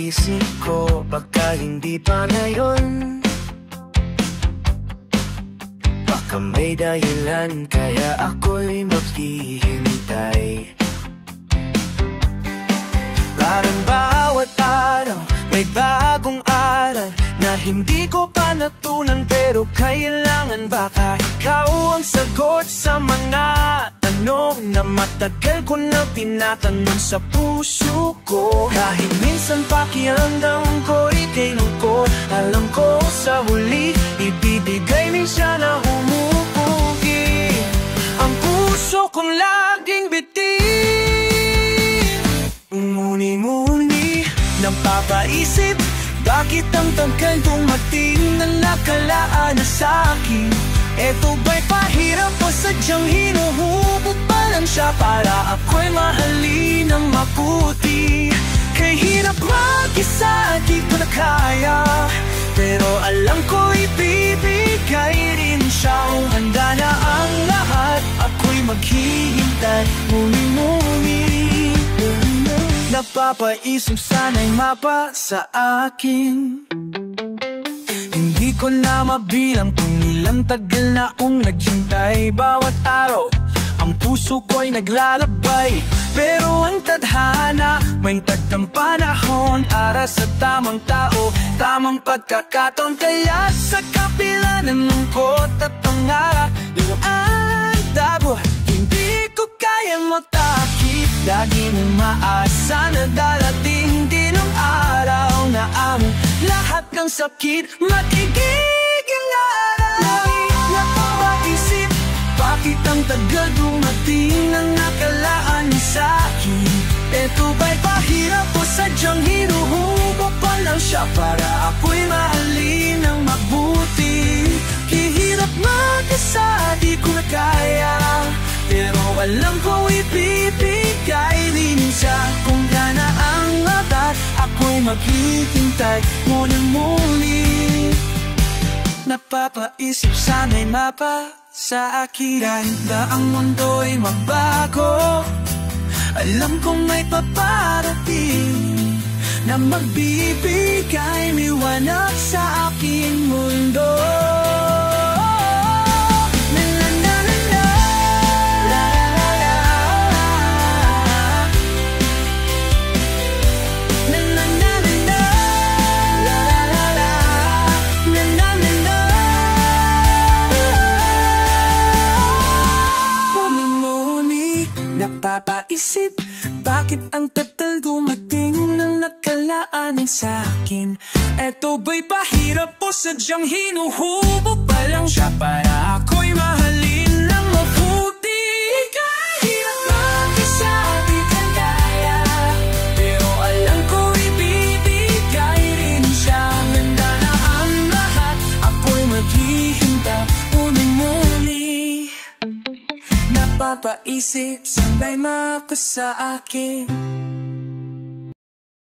isip ko, baka hindi pa ngayon. Baka may dahilan kaya ako'y maghihintay. Parang bawat araw may bagong aral na hindi ko pa natunan, pero kailangan baka ikaw ang sagot sa mga tanong na matagal ko na tinatanong sa puso ko. Kahit minsan pakiramdam ko ika'y lungkot, alam ko sa huli ibibigay din siya na humupugi. Ang puso kong laging bitin, umuni-muni, napapaisip, bakit ang tagal dumating na nakalaan na sa'kin? Eto ba'y pahirap o sadyang hinuhubog pa lang siya para ako'y mahalin ng mabuti? Kay hirap mag-isa, di ko na kaya, pero alam ko ibibigay rin siya. Kung handa na ang lahat, ako'y maghihintay, muni-muni. Napapaisip sana'y mapa sa akin. Hindi ko na mabilang kung ilang tagal na akong naghintay. Bawat araw, ang puso ko'y naglalabay, pero ang tadhana may tagtang panahon para sa tamang tao, tamang pagkakataon. Kaya sa kapila ng lungkot at pangarap, ang dabo, hindi ko kayang matakip. Lagi mong maasa na darating din ang araw na ang lahat ng sakit magiging araw. Napapaisip, bakit ang tagal dumating na nakalaan sa'kin? Eto ba'y pahirap o sadyang hinuhubog pa lang siya para ako'y mahalin ng mabuti? Hihirap mag-isa, di ko na kaya, pero alam ko ibibigay din siya. Kung gana ang lahat, ako'y maghihintay, muli-muli. Napapaisip sana'y mapa sa akin. Kahit na ang mundo'y magbago, alam kong may paparating na magbibigay liwanag sa aking mundo. Napapaisip, bakit ang tatal dumating na nakalaan sa'kin? Eto ba'y pahirap o sadyang hinuhubog pa lang siya para ako'y mahalin ng mabuti? Kahirap mag-isa, di ka kaya, pero alam ko ibibigay rin siya. Handa na ang lahat, ako'y maghihintay, muli-muli. Napapaisip, sana'y mapa sa akin.